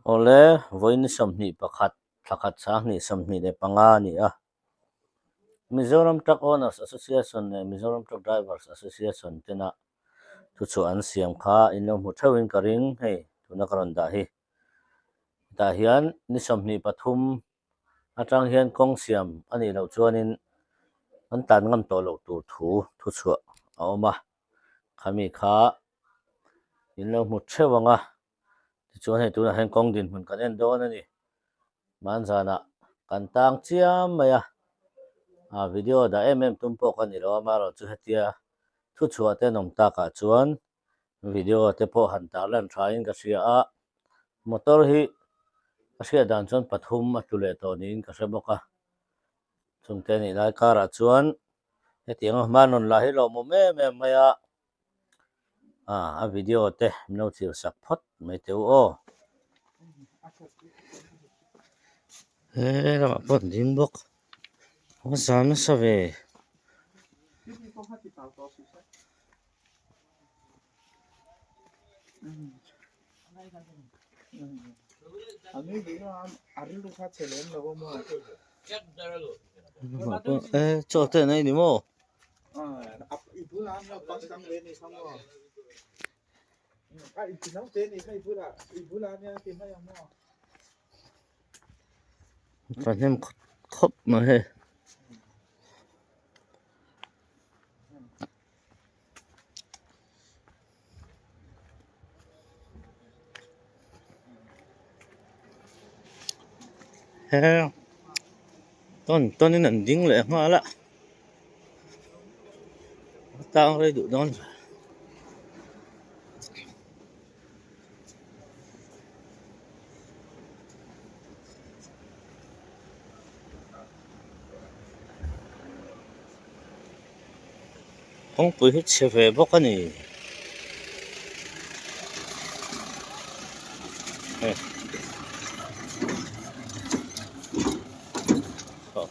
ole voin somni pakhat thakat sahni somni le panga ni a Mizoram Truck Owners Association ne Mizoram Truck Drivers Association tena tu chu an siam kha in lo mu thawin karing hei tuna karon da hi da hian ni somni pathum atang hian kong siam ani lo chuanin an tan ngam to lo tur thu thu chu a oma khami kha in lo mu thewanga chuan hei tuna hen kong din hun kan en don ani man zana kan tang chiam maya a video da tumpo kan ni lo ma ro chu hetia thu chua te nom ta ka chuan video te po han ta lan thain ka sia a motor hi a sia dan chuan pathum a tule to nin ka hremoka chungte ni lai kara chuan hetiang manon la hi lo mo me maya a video te no thil sak phot mai teu o lama pon ding bok o sam sa ve cho te này đi mo phần em khóc mà he he ton nên nằm dính lại hoa lạ tao đây đủ đón không phải hết xe về bốc cái này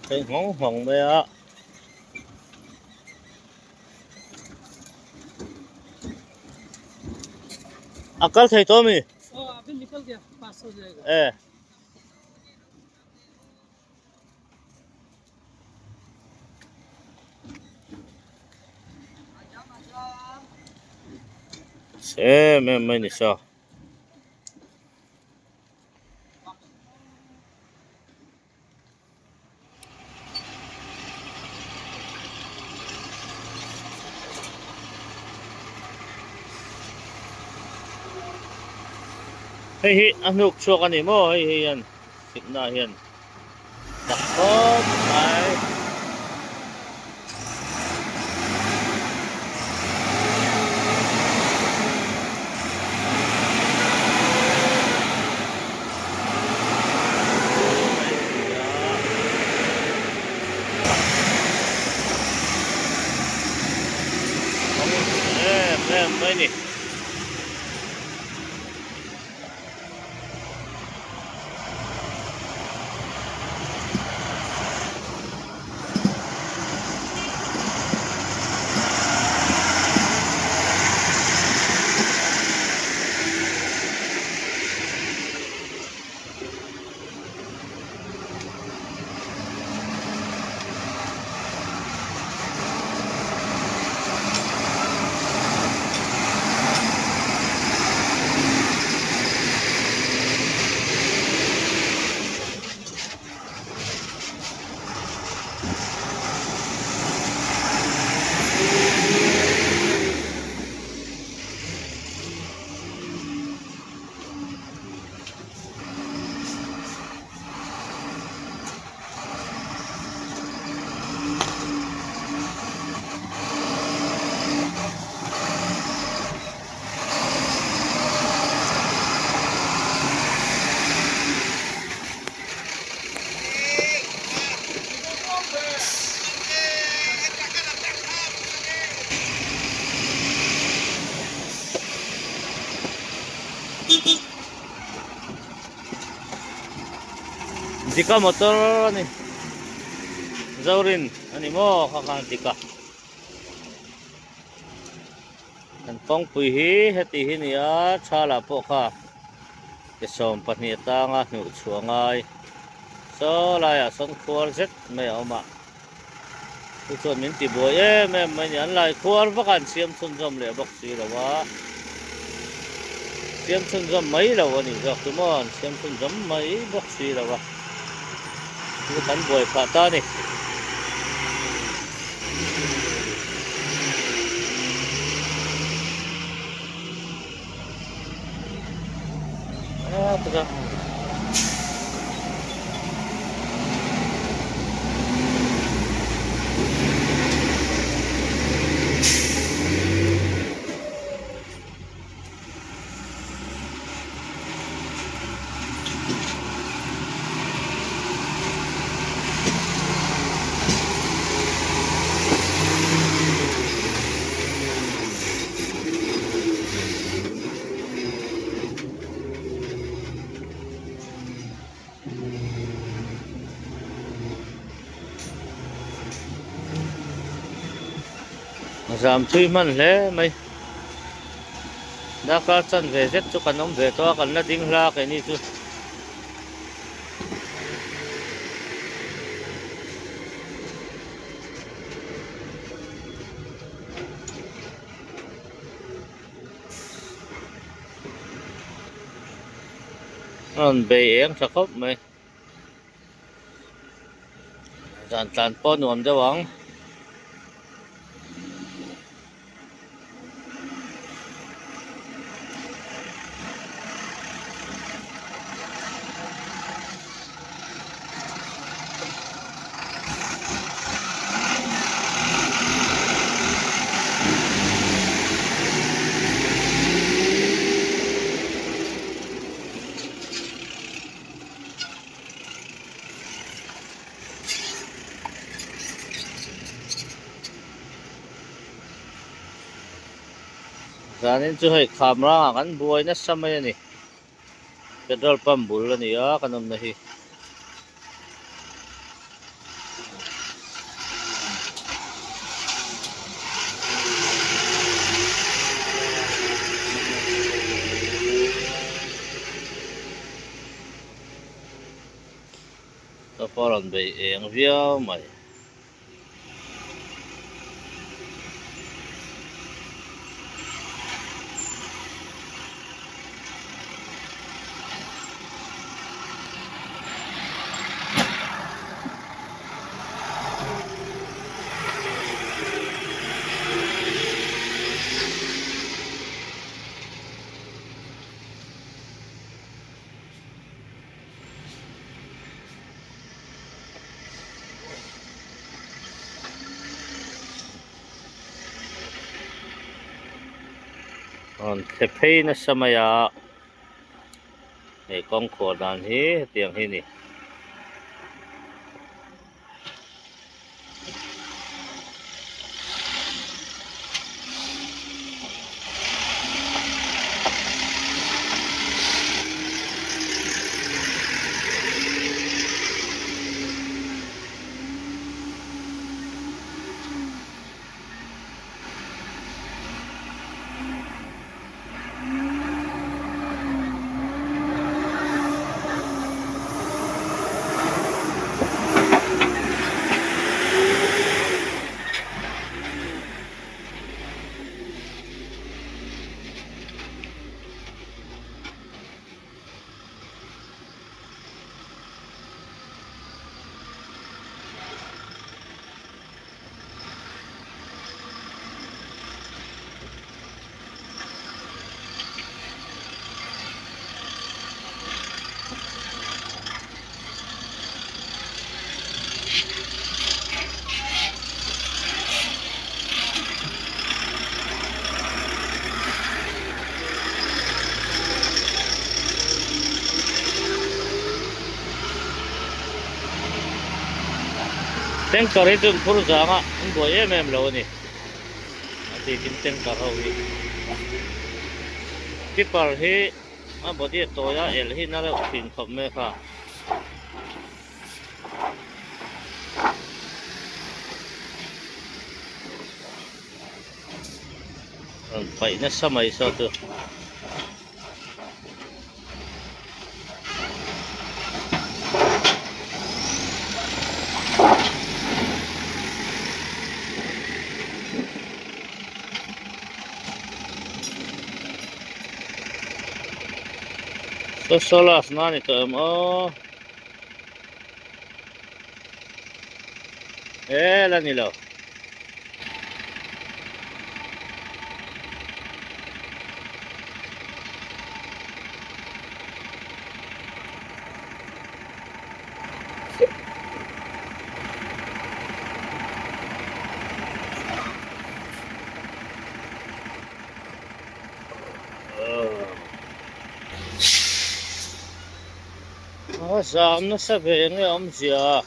cái ngón hồng đây á कल थे तो मैं अभी निकल गया 5 हो जाएगा से मैं नहीं सो hey anuk chua kan ni mo hey yan signa yan dakot ay mấy nè Dika motor ni Zaurin ani mo kakang dika kan pong pui hi heti hi ni a chala po kha cái sôm bát nhị ta ngã nụ chua ngay so lại à son khuar rất mấy ông mà tôi chọn mình tìm bùi em mấy nhận lại khuar vác ăn xiêm xuân dầm lệ bọc xì là quá xiêm xuân dầm mấy là quá nhỉ giặc tôi mòn xiêm xuân dầm mấy bọc xì là quá tôi cắn bùi phá ta nè à tôi ra giảm chui man lẽ mày đã có chân về rất cho cần ông về to cần là đinh la cái này chứ còn bề em chắc khóc mày dàn tàn po nuông cho bóng dàn nên chú hay camera kan buai na samay ni petrol pump bul ni à kanom na hi to paron bề em viau mày còn thế pay na samaya này con khổ đàn hi tiếng hi nè tanker itu pur janga buai em lo ni ati tin tanker ho hi tipper hi a body to ya el hi na lo tin khop me kha pai na samai sa tu So solas na nito mo. Lan nilo. Zam na sa veng am zia.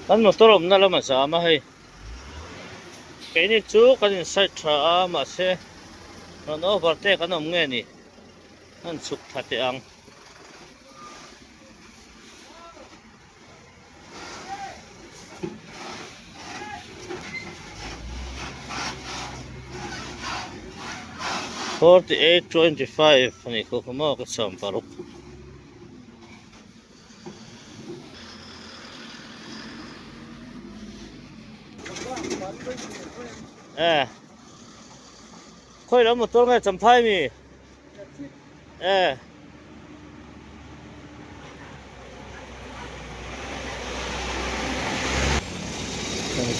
Kan motor om na lama zama hai. Cái này chú cái này sai tra mà se nó overtake cái nó nghe nè anh sụp thật đấy ang 48.25 นี่คือมาก็สามปารุกค่อยแล้วหมดตัวไงจำไพ่มี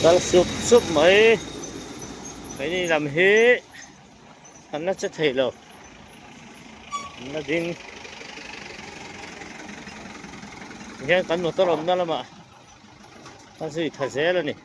ตัลซุบไหมไอ้นี่ลำเฮอันนั้นจะเท่แล้วนั่นดิ้งเนี่ยกันหมดตัวลมนั่นละมาตั้งสิท่าเสียแล้วนี่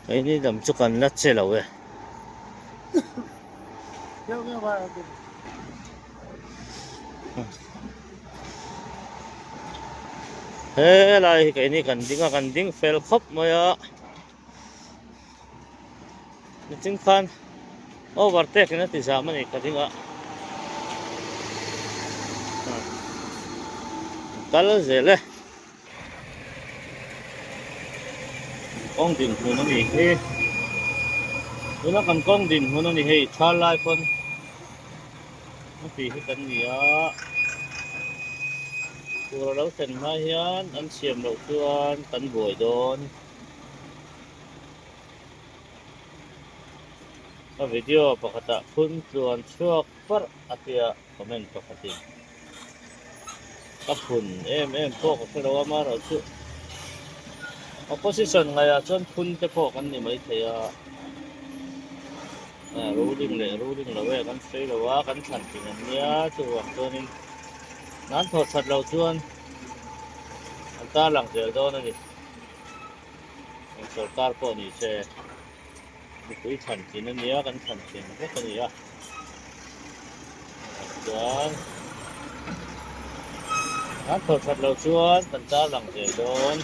ไอ้นี่ดำจุกันนัดเสียแล้วเว้ยอะไรไอ้นี่กันดิ้งเฟลครบมาอ่ะนี่จริงคันโอ้วัดเตกนี่ติดสามันอีกกันดิ้งอ่ะกัลเซเลยกองดินหัวนี่เฮ้ยหัวนั่นกันกองดินหัวนี่เฮ้ยชาลายคนมันปีให้กันนี่อ่ะตัวเราเส้นมาเฮียนอันเสียมเราเพื่อนกันบวยโดนถ้าวิดีโอปกติคุณส่วนช่วงปัดอาทิตย์คอมเมนต์ปกติกับคุณพวกเราว่ามาเราช่วย opposition ไงอ่ะชวนคุณจะพอกันนี่ไม่ใช่อ่ะruling leเว้ยกันใช่หรือว่ากันสั่นจริงอันเนี้ยตัวนี้นั้นถอดสัตว์เราชวนอันตาหลังเดียวโดนนี่สุดการพอนี่เช่บุกไปสั่นจริงอันเนี้ยกันสั่นจริงพวกนี้อ่ะส่วนนั้นถอดสัตว์เราชวนอันตาหลังเดียวโดน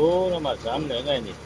โอ้เรามาซ้ำเหนือไงนี่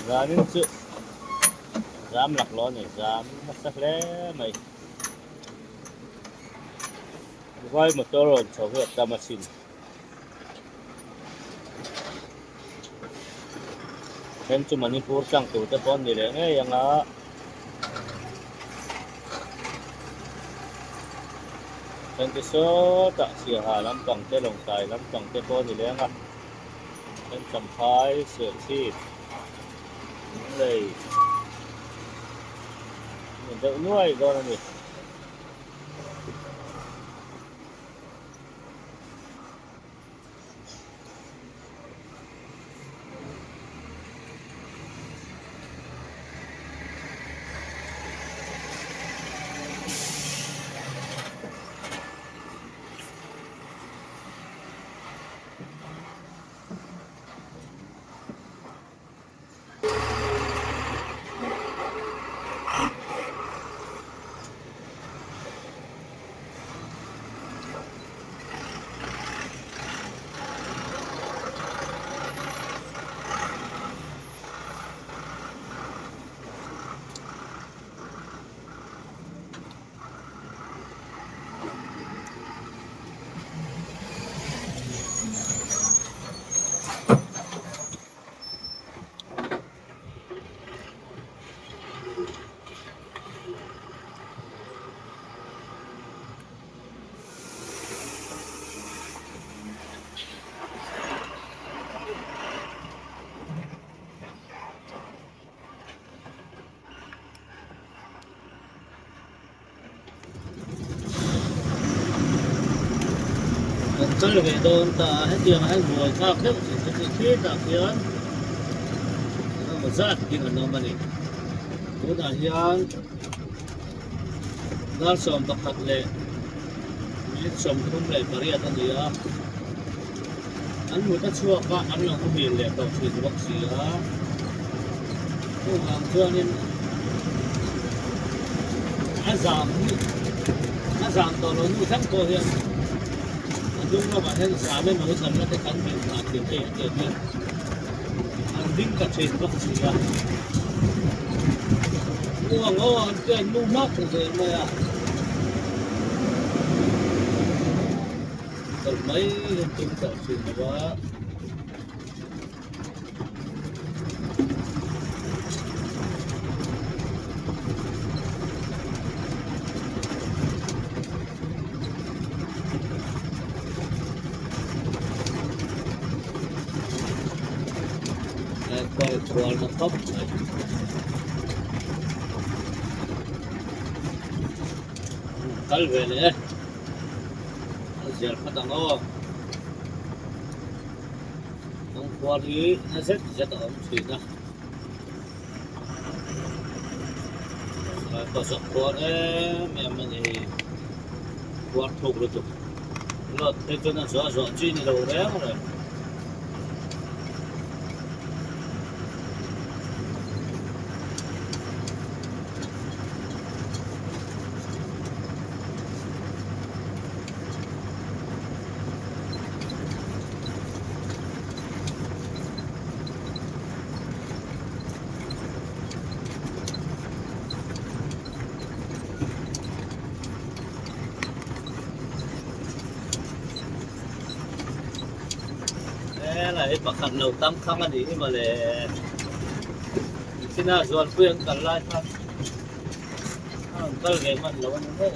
Ranin chu jam lak lo ni jam masak le mai vai motor on chowe ta machine hen chu Manipur tang tu te pon ni le nge yanga hen ti so ta sia ha lam pang te long tai lam pang te pon ni le nga hen cham phai se chi lei mình đợi nuôi con này Kalau betul tak hati yang hal buat tak tu, jadi tak kian. Mazat dengan nama ni. Sudah yang dar som takat le, ini som kum le pariatan dia. An muda cua ka an yang kumil le kau sih waktu ya. Orang tua ni azam tolong ni kan kau yang dung nó bản thân xã bên mà cái thần nó cái cắn mình là tiền tệ tiền tiền ăn đinh cả trên góc gì ra mua ngô cái nu móc rồi mà còn mấy tiền cả trên mà quá coi quần nó tóc này cල් về này giờ bắt đầu ông qua đi nó rất ổn thủy đó có sọc qua đấy mẹ mình thì qua thuộc được lọt thế cho nó rõ chi này đâu đấy rồi lại bạc khăn đầu tam khang anh đi mà lệ xin à dọn quyên cả lại thôi cái cái mình lâu nữa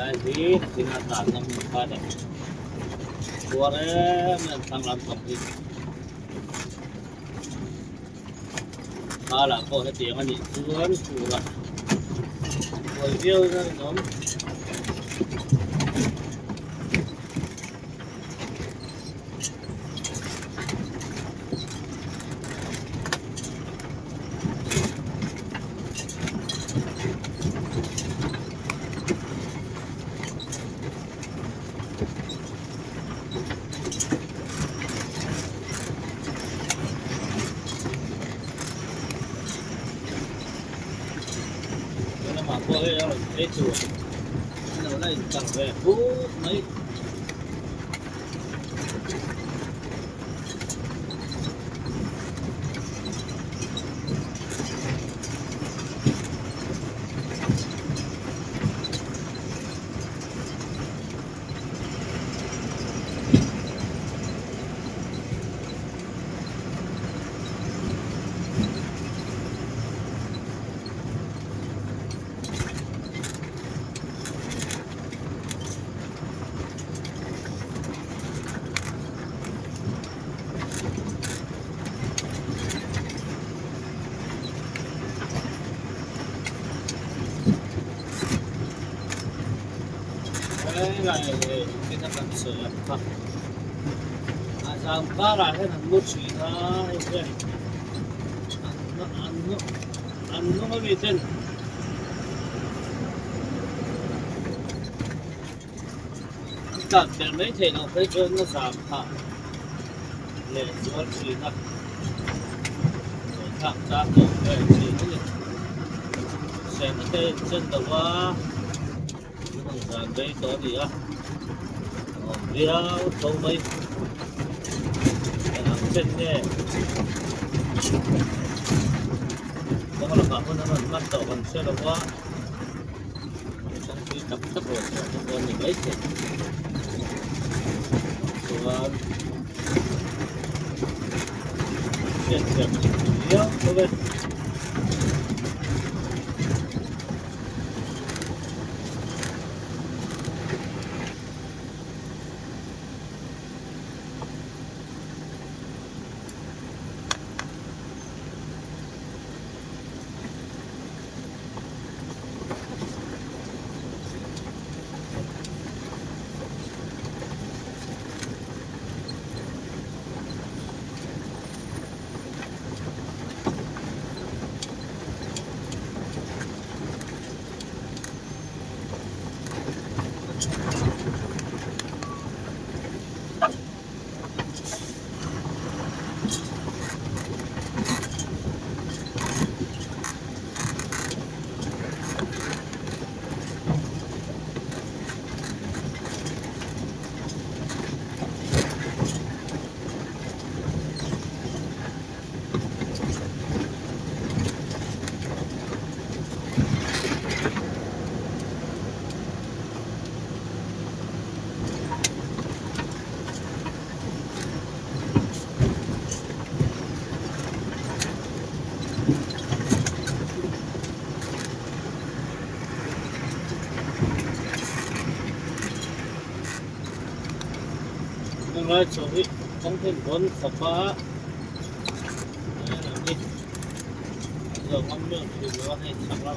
lại thì là tạm năm pha đấy qua đấy mình thằng làm công ty pha là có cái tiếng anh nhỉ suốt suốt rồi yêu ra nó mà có cái đó là cái chuột nó lại càng về phú mấy cái này cái nó cần sửa thật à sao ba lại cái thằng mua chỉ nó cái ăn nó mới bị tên cả tiền mấy thế nào phải cho nó giảm hả để cho chỉ nó thẳng ra được để chỉ nó xem cái chân đầu quá làm đấy có gì á video thâu mấy làm chân nè có là cả con nó bắt đầu còn xe đâu quá trong khi tập tốc rồi con mình lấy thì rồi chuyện chuyện video thôi nói chỗ trong thêm bốn sập phá làm đi giờ ngon miệng thì nó hay sập lắm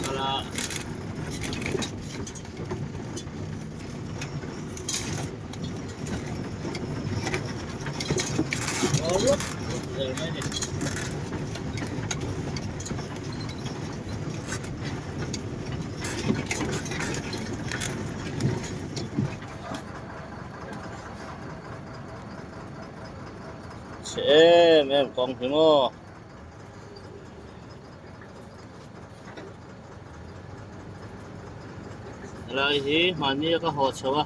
à là có lúc giờ này này em còn thì mua lại thì mà như cái hồ sơ à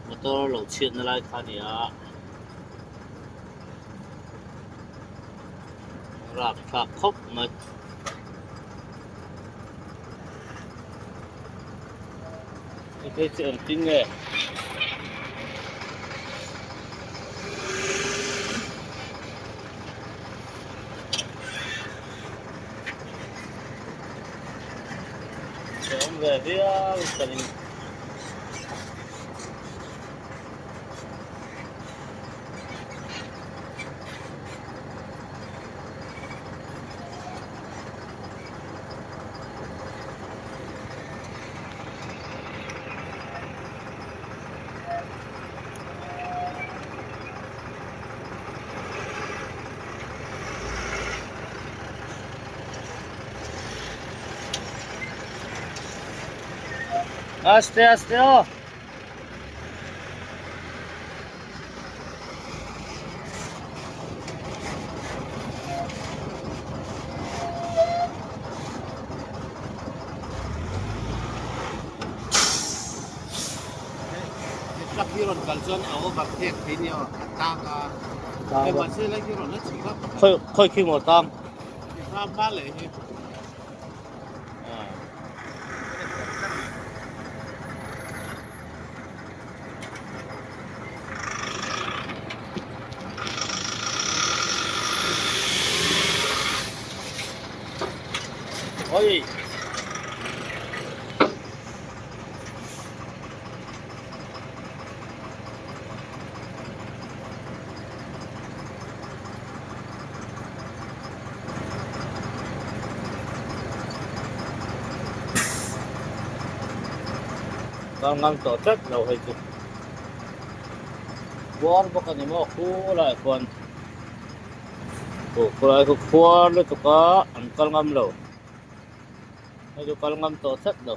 motor lẩu chiên lại khai nhỉ rạp phạt khóc mà cái chuyện tin nghề Ông về với gia đình. Aste aste oh. Kapiron kalson ako bakit pinyo taka Taka. masih lagi ron na chika Khơi khi một tang. ka bale Ôi. Con ngâm tổ chất đầu hay chứ. Buồn bốc cái mo khu lại con. Khu lại khu khuôn lên tụi cá ăn con ngâm lâu. Hay tụi con ngâm tổ chất đâu.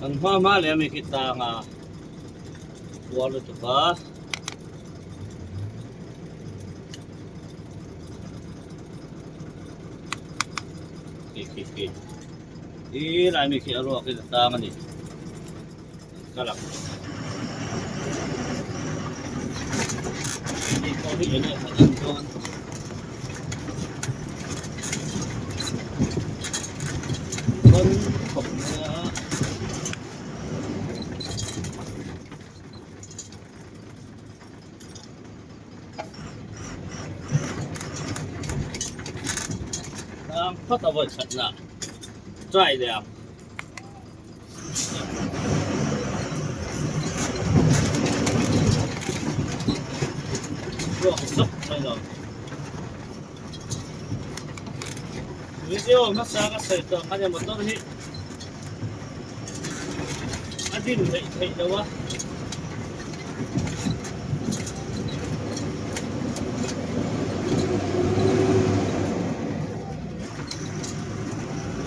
Ang mamali may kita nga walo to ba? Okay. Di na may kiaro kita nga ni. Kalak. Hindi ko rin yan ang doon. Kon kok na ang patawad sa na. Try them. Bro, stop na lang. Video masaka sa ito kanya motor hi. Adin hay dawa.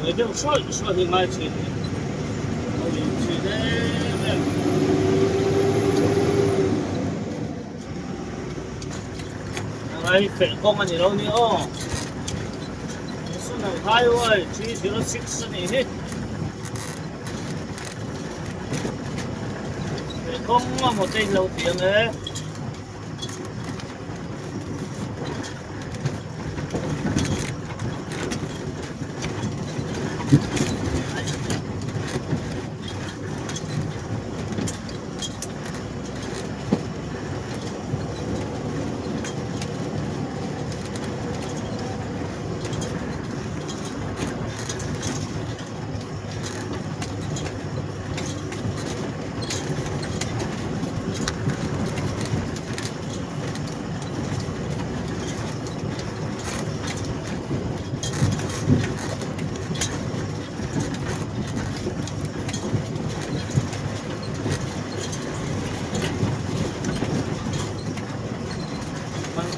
Ito so himay chini. Oi chini. Ay, ko man ilaw ni oh. Ito na highway 306 ni hit. Kung mo tayo ilaw tiyang eh.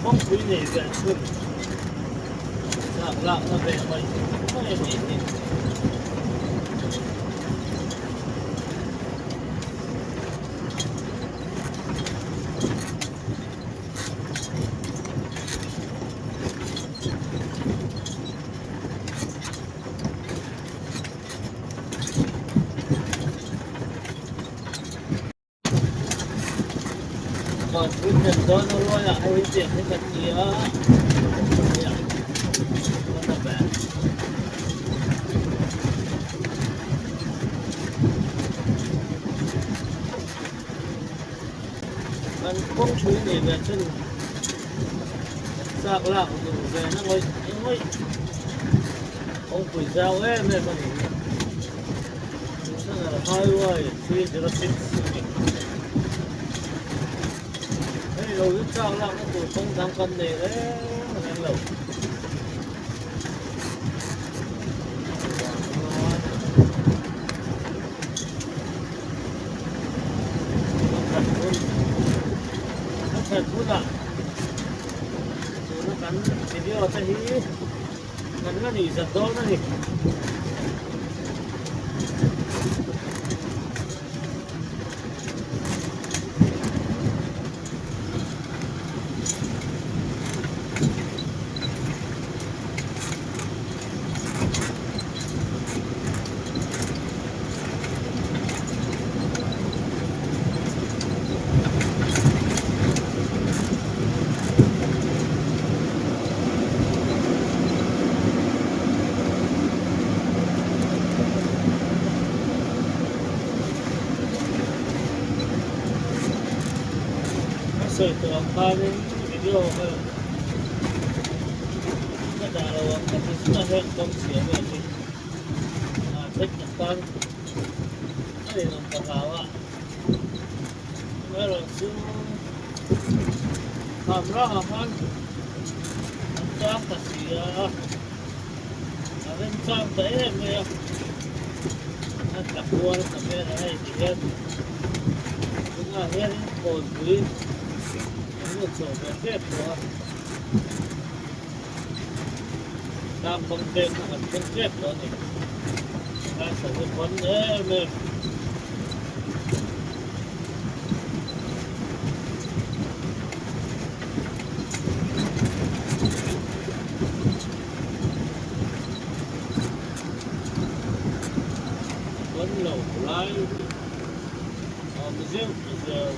Không quý này về xuân lặng nó về mình không hề gì gì còn cái chuyện đó nó luôn là hay chuyện cái vật gì á không chú ý về chân sạc lạc dùng về nó ngồi ông quỷ dao em này con nó là highway thì nó sẽ đây rồi cái sạc lạc nó cũng không thằng con này đấy nó đang lâu thật phút ạ nó cắn thì đi vào tay cắn nó thì giật đó nó thì sợi từ ông ba đến video cái đà là cái thứ hết công xỉa về thì thích nhật con cái này làm cả ạ rồi cứ làm ra làm ăn trang cả xỉa lên trang đấy em nghe nó tập qua nó tập về này thì em cũng là hết còn quý một số về phép của tam công tên là công phép đó này ta sẽ được vấn đề mình vấn lẩu lái riêng giờ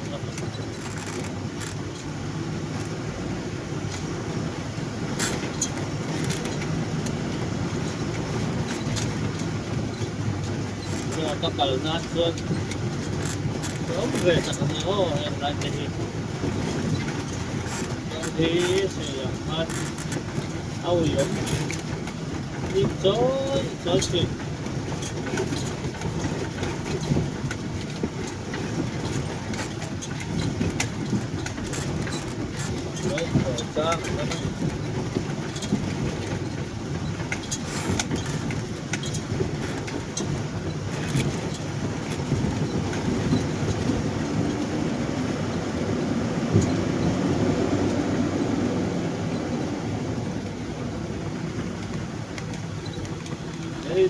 các bạn nát luôn sớm về thật là nhiều em lại thì sẽ ăn áo yếm đi chối chuyện đấy trang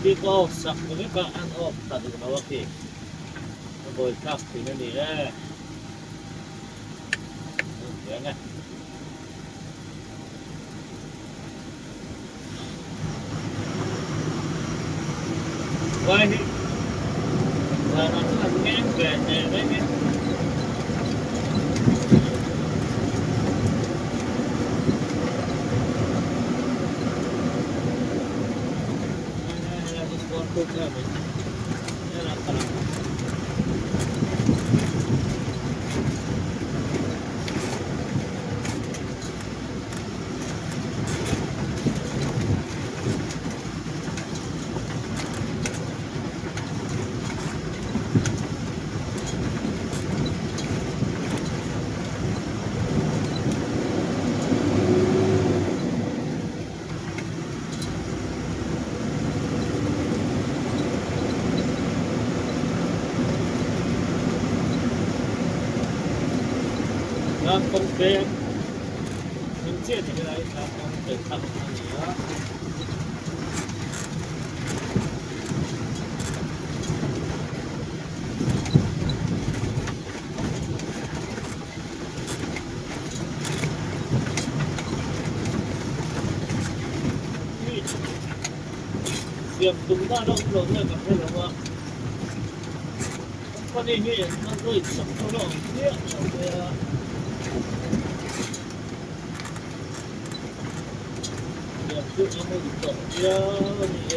đi có sạc với các ăn ốp ta được nó thì nó bồi khắp thì nó đi ra thế này quay đi là nó là nghe về này đấy nhé Hãy subscribe cho kênh Ghiền Mì Gõ để không bỏ lỡ làm công việc mình chia thì cái đấy làm công việc thằng nữa việc chúng ta động lớn rồi cảm thấy đúng không con đi như nó gửi sập cho nó biết việc nó mới tổng kia thì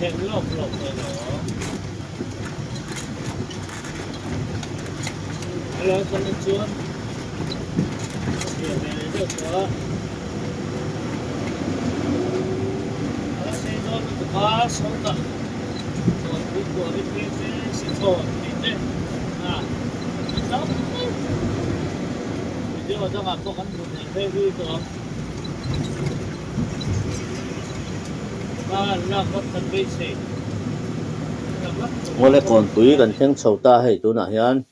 thèm lộc lộc rồi đó hello con lên chuột hiện này được đó xe đó được quá sống tận rồi cũng của cái xe thổi đấy à đó bây giờ tôi gặp có con một này hơi vui tưởng và là có thân bị xe ngole kon pui kan theng chhota hei tu na hian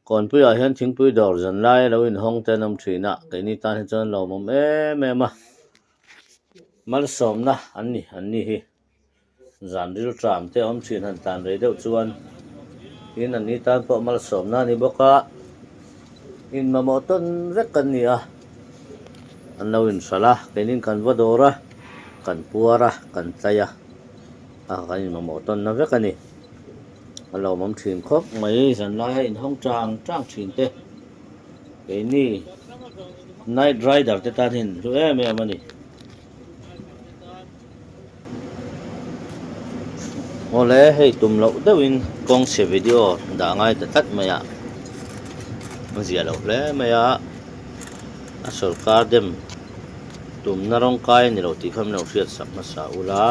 kon pui a hian thingpui dawr zan lai lo in hong te nam thina ke ni tan chuan lo mom em a mal som na an ni hi zan ril tram te om thin han tan re deuh chuan in an ni tan pawh mal som na ni boka in mamo ton vek kan ni a an lo in sala kenin kan vadora kan puara kan tlaya kan in mamo ton na vek ani alo mom thin khop mai zan lai in hong tang thin te ke ni night rider te tan hin lu em ani ngole hei tum lo deuhin kong se video da ngai ta tat maya zia lo hle maya a sarkar dem tum na rong kai ni lo ti kham no hriat sak na sa ula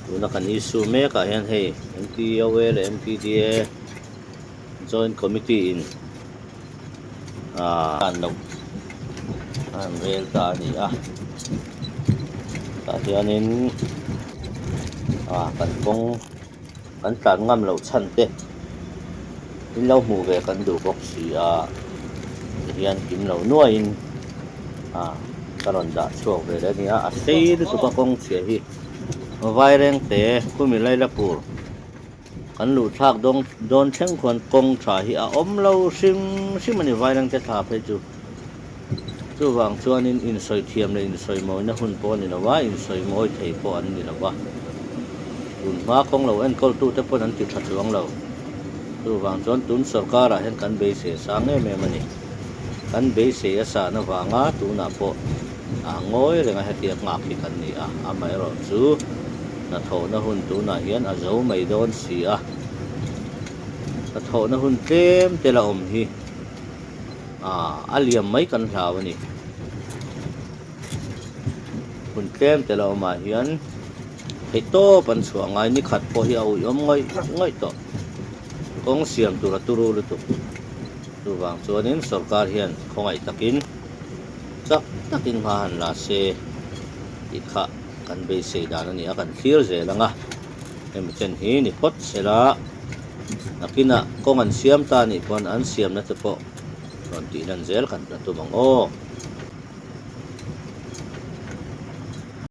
tuna kan issue me ka hian hei MPOA le MPDA joint committee in kan lo an vel ta ni a ta hianin kan kong kan tlan ngam lo chan te in lo mu ve kan du bok si hian kim lo nuain karon da chuak ve le ni a sei tu ka kong che hi vai reng te khumi lai la pur kan lu thak don theng khon kong tha hi a om lo sim ani vai reng te tha phe chu wang chuan in soi thiam le in soi moi na hun po ni la wa in soi moi thei po an ni la wa un ma kong lo en kol tu te pon an ti tha chuang lo chu wang chuan tun sarkar a hen kan be se sang me mani kan be se asa na wanga tu na po ngoi renga hetiak ngak mi kan ni a mai ro chu na tho na hun tu na hian a zo mai don si a na tho na hun tlem te la om hi aliam mai kan hlau ani hun tlem te la oma hian hei to pan chuangai ni khat po hi au yom ngai to kong siam tu ra turu lu tu wang chuanin sarkar hian khongai takin chak takin ma han la se ikha kan be se dan ani a kan clear ze langa em chen hi ni pot sela nakina kong an siam ta ni pon an siam na te po non ti nan zel kan tu bang